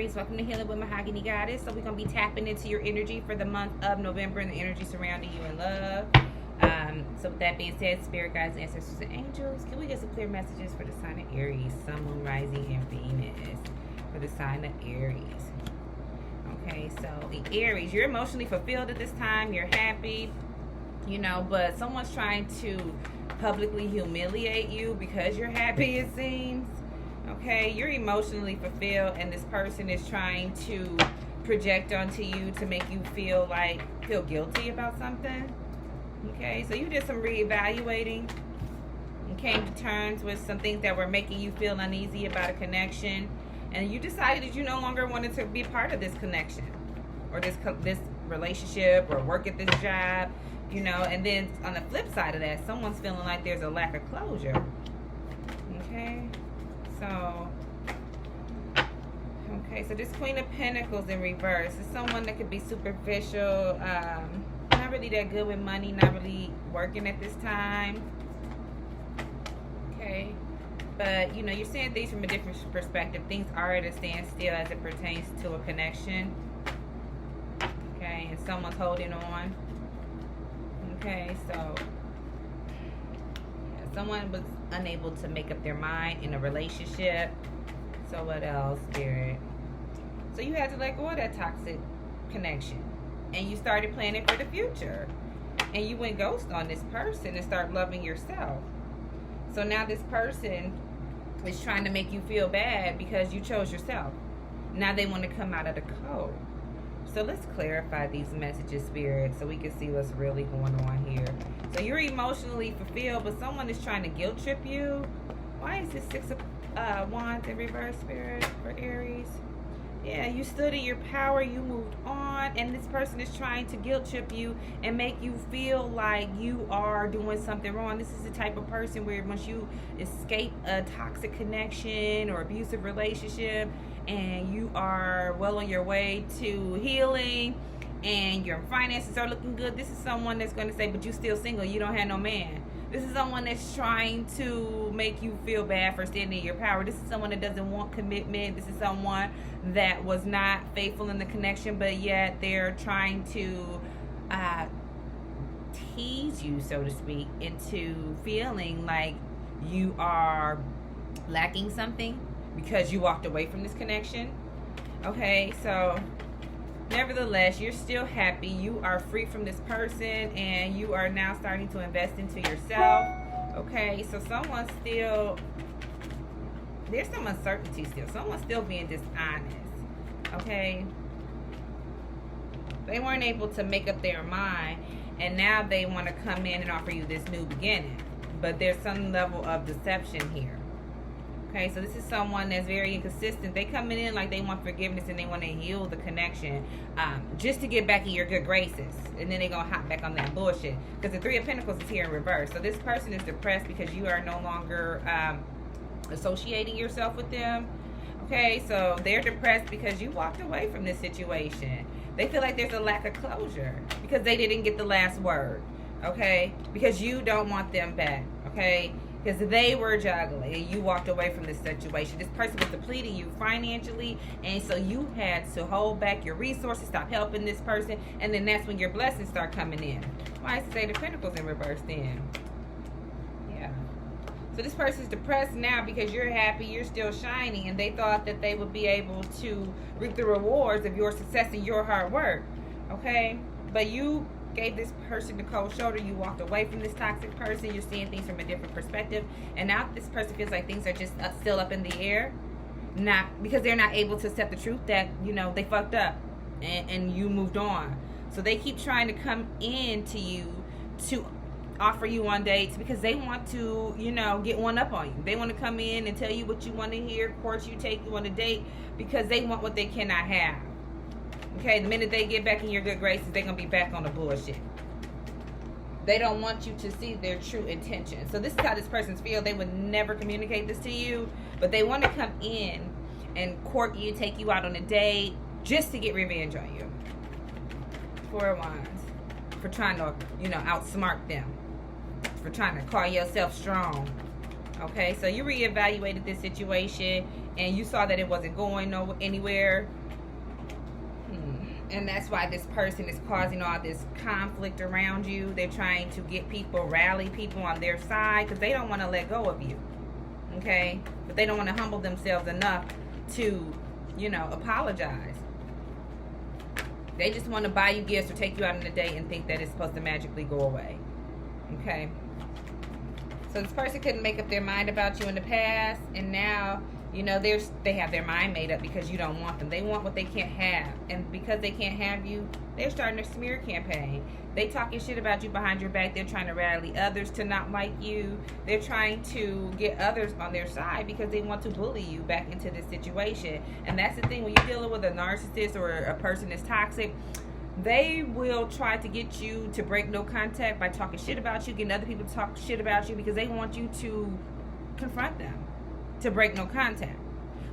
Aries. Welcome to Healing with Mahogany Goddess. So we're going to be tapping into your energy for the month of November and the energy surrounding you in love. So with that being said, spirit guides, ancestors, and angels, can we get some clear messages for the sign of Aries, Sun, Moon, Rising, and Venus for the sign of Aries? Okay, so the Aries, you're emotionally fulfilled at this time. You're happy, but someone's trying to publicly humiliate you because you're happy, it seems. Okay, you're emotionally fulfilled, and this person is trying to project onto you to make you feel guilty about something. Okay, so you did some reevaluating and came to terms with some things that were making you feel uneasy about a connection, and you decided that you no longer wanted to be a part of this connection or this relationship or work at this job, and then on the flip side of that, someone's feeling like there's a lack of closure. Okay, so this Queen of Pentacles in reverse is someone that could be superficial, not really that good with money, not really working at this time. Okay, but you're seeing things from a different perspective. Things are at a standstill as it pertains to a connection. Okay, and someone's holding on. Okay, so someone was unable to make up their mind in a relationship. So what else, Spirit? So you had to let go of that toxic connection, and you started planning for the future, and you went ghost on this person and start loving yourself. So now this person is trying to make you feel bad because you chose yourself. Now they want to come out of the code. So let's clarify these messages, Spirit, so we can see what's really going on here. So you're emotionally fulfilled, but someone is trying to guilt trip you. Why is this Six of Wands in reverse, Spirit, for Aries? Yeah, you stood in your power, you moved on, and this person is trying to guilt trip you and make you feel like you are doing something wrong. This is the type of person where once you escape a toxic connection or abusive relationship and you are well on your way to healing and your finances are looking good, this is someone that's going to say, but you still single, you don't have no man. This is someone that's trying to make you feel bad for standing in your power. This is someone that doesn't want commitment. This is someone that was not faithful in the connection, but yet they're trying to tease you, so to speak, into feeling like you are lacking something because you walked away from this connection. Okay, so nevertheless, you're still happy. You are free from this person, and you are now starting to invest into yourself. Okay, so there's some uncertainty still. Someone's still being dishonest. Okay, they weren't able to make up their mind, and now they want to come in and offer you this new beginning. But there's some level of deception here. Okay, so this is someone that's very inconsistent. They coming in like they want forgiveness and they want to heal the connection just to get back in your good graces. And then they're going to hop back on that bullshit. Because the Three of Pentacles is here in reverse. So this person is depressed because you are no longer associating yourself with them. Okay, so they're depressed because you walked away from this situation. They feel like there's a lack of closure because they didn't get the last word. Okay, because you don't want them back. Okay, because they were juggling and you walked away from this situation. This person was depleting you financially, and so you had to hold back your resources, stop helping this person, and then that's when your blessings start coming in. Why is the Eight of Pentacles in reverse then? Yeah. So this person's depressed now because you're happy, you're still shining, and they thought that they would be able to reap the rewards of your success and your hard work. Okay? But you gave this person the cold shoulder. You walked away from this toxic person. You're seeing things from a different perspective, and now this person feels like things are just still up in the air, not because they're not able to accept the truth that they fucked up and you moved on. So they keep trying to come in to you to offer you on dates because they want to get one up on you. They want to come in and tell you what you want to hear, court you, take you on a date, because they want what they cannot have. Okay, the minute they get back in your good graces, they're going to be back on the bullshit. They don't want you to see their true intention. So this is how this person's feel. They would never communicate this to you, but they want to come in and court you, take you out on a date, just to get revenge on you. Four of Wands. For trying to, outsmart them. For trying to call yourself strong. Okay, so you reevaluated this situation and you saw that it wasn't going anywhere. And that's why this person is causing all this conflict around you. They're trying to get people, rally people on their side because they don't want to let go of you. Okay? But they don't want to humble themselves enough to, you know, apologize. They just want to buy you gifts or take you out on a date and think that it's supposed to magically go away. Okay? So this person couldn't make up their mind about you in the past, and now, you know, they have their mind made up because you don't want them. They want what they can't have, and because they can't have you, they're starting a smear campaign. They talking shit about you behind your back. They're trying to rally others to not like you. They're trying to get others on their side because they want to bully you back into this situation. And that's the thing, when you're dealing with a narcissist or a person that's toxic, they will try to get you to break no contact by talking shit about you, getting other people to talk shit about you because they want you to confront them, to break no contact.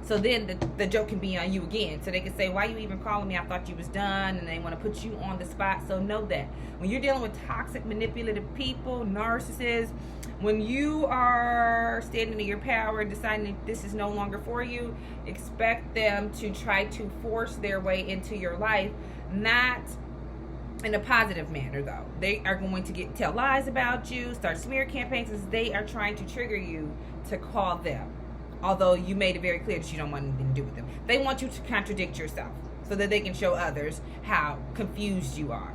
So then the joke can be on you again. So they can say, why you even calling me? I thought you was done. And they want to put you on the spot. So know that when you're dealing with toxic, manipulative people, narcissists, when you are standing in your power and deciding that this is no longer for you, expect them to try to force their way into your life, not in a positive manner though. They are going to tell lies about you, start smear campaigns, as they are trying to trigger you to call them. Although you made it very clear that you don't want anything to do with them. They want you to contradict yourself so that they can show others how confused you are.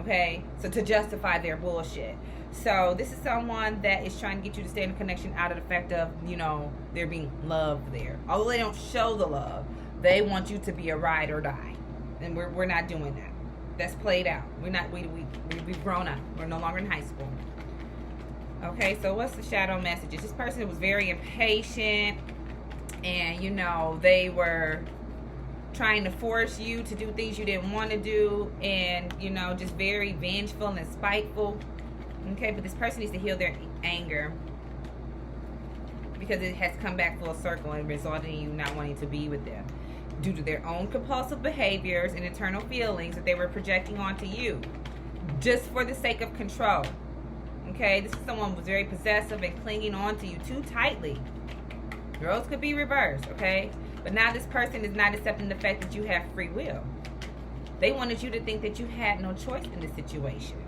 Okay? So to justify their bullshit. So this is someone that is trying to get you to stay in a connection out of the fact of, you know, there being love there. Although they don't show the love, they want you to be a ride or die. And we're not doing that. That's played out. We've grown up. We're no longer in high school. Okay, so what's the shadow messages? This person was very impatient, and you know, they were trying to force you to do things you didn't want to do, and you know, just very vengeful and spiteful. Okay, but this person needs to heal their anger because it has come back full circle and resulted in you not wanting to be with them due to their own compulsive behaviors and internal feelings that they were projecting onto you just for the sake of control. Okay, this is someone who was very possessive and clinging on to you too tightly. Roles could be reversed, okay? But now this person is not accepting the fact that you have free will. They wanted you to think that you had no choice in this situation,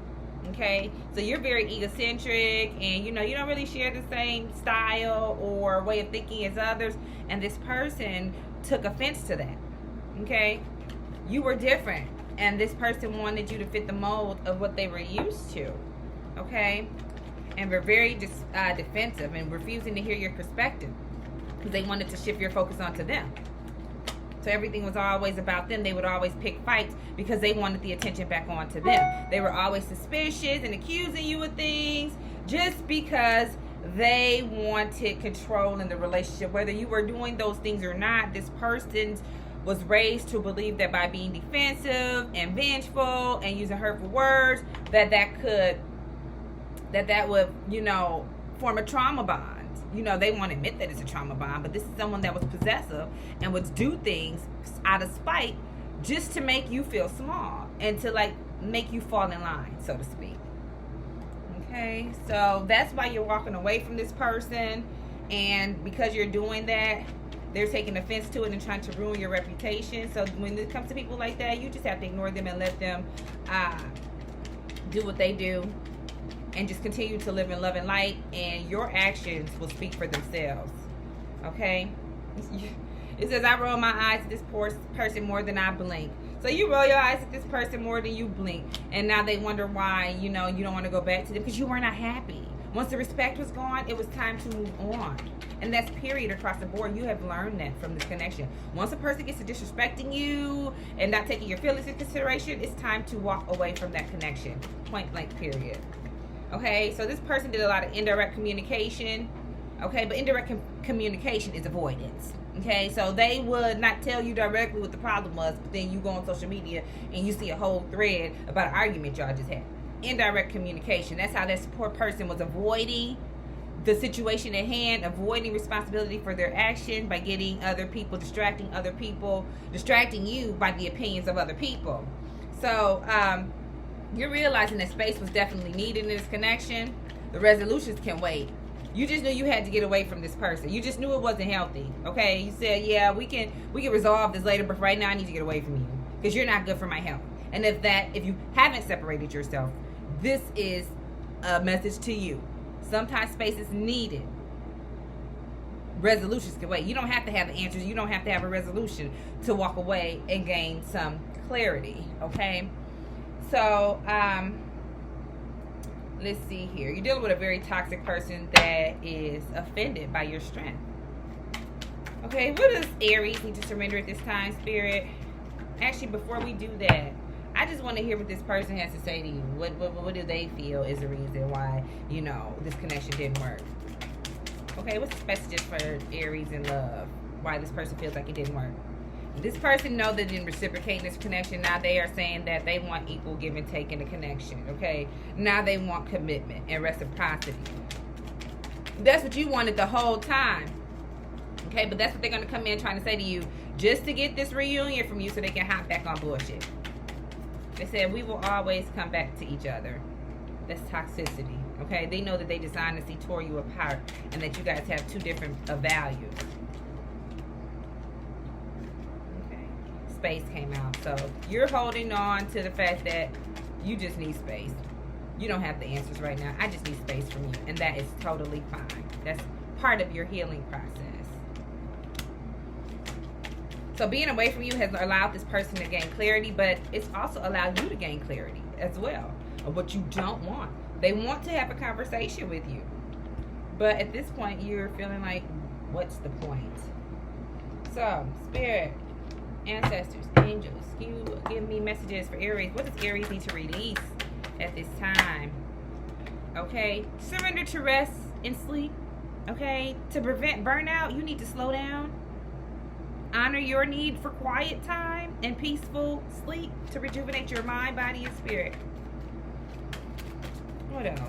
okay? So you're very egocentric and, you know, you don't really share the same style or way of thinking as others. And this person took offense to that, okay? You were different, and this person wanted you to fit the mold of what they were used to. Okay, and we're very defensive and refusing to hear your perspective because they wanted to shift your focus onto them. So everything was always about them. They would always pick fights because they wanted the attention back onto them. They were always suspicious and accusing you of things just because they wanted control in the relationship. Whether you were doing those things or not, this person was raised to believe that by being defensive and vengeful and using hurtful words, that would, you know, form a trauma bond. You know, they won't admit that it's a trauma bond, but this is someone that was possessive and would do things out of spite just to make you feel small and to, like, make you fall in line, so to speak. Okay, so that's why you're walking away from this person, and because you're doing that, they're taking offense to it and trying to ruin your reputation. So when it comes to people like that, you just have to ignore them and let them do what they do. And just continue to live in love and light, and your actions will speak for themselves. Okay? It says, I roll my eyes at this poor person more than I blink. So you roll your eyes at this person more than you blink. And now they wonder why, you know, you don't want to go back to them because you were not happy. Once the respect was gone, it was time to move on. And that's period across the board. You have learned that from this connection. Once a person gets to disrespecting you and not taking your feelings into consideration, it's time to walk away from that connection. Point blank, period. Okay, so this person did a lot of indirect communication. Okay, but indirect communication is avoidance. Okay, so they would not tell you directly what the problem was, but then you go on social media and you see a whole thread about an argument y'all just had. Indirect communication. That's how this poor person was avoiding the situation at hand, avoiding responsibility for their action by getting other people, distracting you by the opinions of other people. So, you're realizing that space was definitely needed in this connection. The resolutions can wait. You just knew you had to get away from this person. You just knew it wasn't healthy. Okay? You said, yeah, we can resolve this later, but right now I need to get away from you because you're not good for my health. And if you haven't separated yourself, this is a message to you. Sometimes space is needed. Resolutions can wait. You don't have to have the answers. You don't have to have a resolution to walk away and gain some clarity. Okay? So, let's see here. You're dealing with a very toxic person that is offended by your strength. Okay, what does Aries need to surrender at this time, Spirit? Actually, before we do that, I just want to hear what this person has to say to you. What do they feel is the reason why, this connection didn't work? Okay, what's the messages for Aries in love? Why this person feels like it didn't work? This person know that in reciprocating this connection, now they are saying that they want equal give and take in the connection, okay? Now they want commitment and reciprocity. That's what you wanted the whole time, okay? But that's what they're going to come in trying to say to you just to get this reunion from you so they can hop back on bullshit. They said, we will always come back to each other. That's toxicity, okay? They know that they dishonestly tore you apart and that you guys have two different values. Okay. Space came out. So you're holding on to the fact that you just need space. You don't have the answers right now. I just need space from you. And that is totally fine. That's part of your healing process. So being away from you has allowed this person to gain clarity, but it's also allowed you to gain clarity as well of what you don't want. They want to have a conversation with you, but at this point you're feeling like, what's the point? So Spirit, ancestors, angels, you give me messages for Aries. What does Aries need to release at this time? Okay, surrender to rest and sleep. Okay, to prevent burnout, you need to slow down. Honor your need for quiet time and peaceful sleep to rejuvenate your mind, body, and spirit. What else?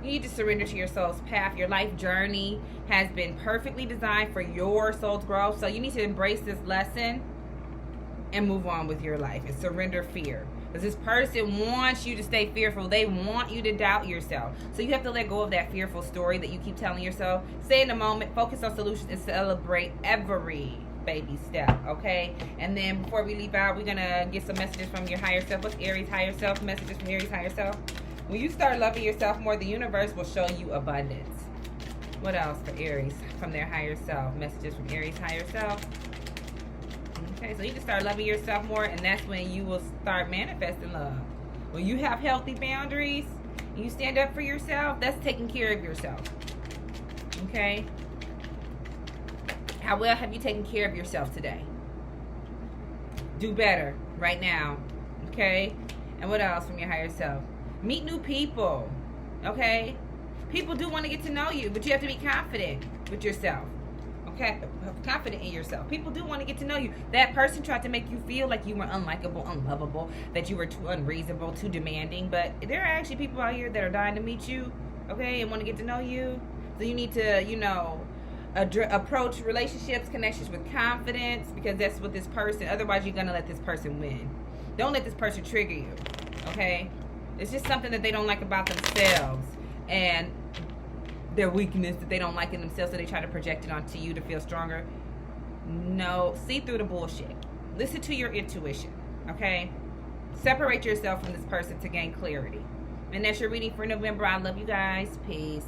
You need to surrender to your soul's path. Your life journey has been perfectly designed for your soul's growth. So you need to embrace this lesson and move on with your life and surrender fear. Because this person wants you to stay fearful. They want you to doubt yourself. So you have to let go of that fearful story that you keep telling yourself. Stay in the moment, focus on solutions, and celebrate every baby step, okay? And then before we leave out, we're going to get some messages from your higher self. What's Aries higher self? Messages from Aries higher self. When you start loving yourself more, the universe will show you abundance. What else for Aries from their higher self? Messages from Aries higher self. Okay, so you can start loving yourself more, and that's when you will start manifesting love. When you have healthy boundaries, you stand up for yourself, that's taking care of yourself. Okay? How well have you taken care of yourself today? Do better right now. Okay? And what else from your higher self? Meet new people. Okay? People do want to get to know you, but you have to be confident with yourself. Okay, confident in yourself. People do want to get to know you. That person tried to make you feel like you were unlikable, unlovable, that you were too unreasonable, too demanding. But there are actually people out here that are dying to meet you, okay, and want to get to know you. So you need to, approach relationships, connections with confidence, because that's what this person, otherwise you're going to let this person win. Don't let this person trigger you, okay? It's just something that they don't like about themselves. And their weakness that they don't like in themselves, so they try to project it onto you to feel stronger. No, see through the bullshit. Listen to your intuition, okay? Separate yourself from this person to gain clarity. And that's your reading for November. I love you guys. Peace.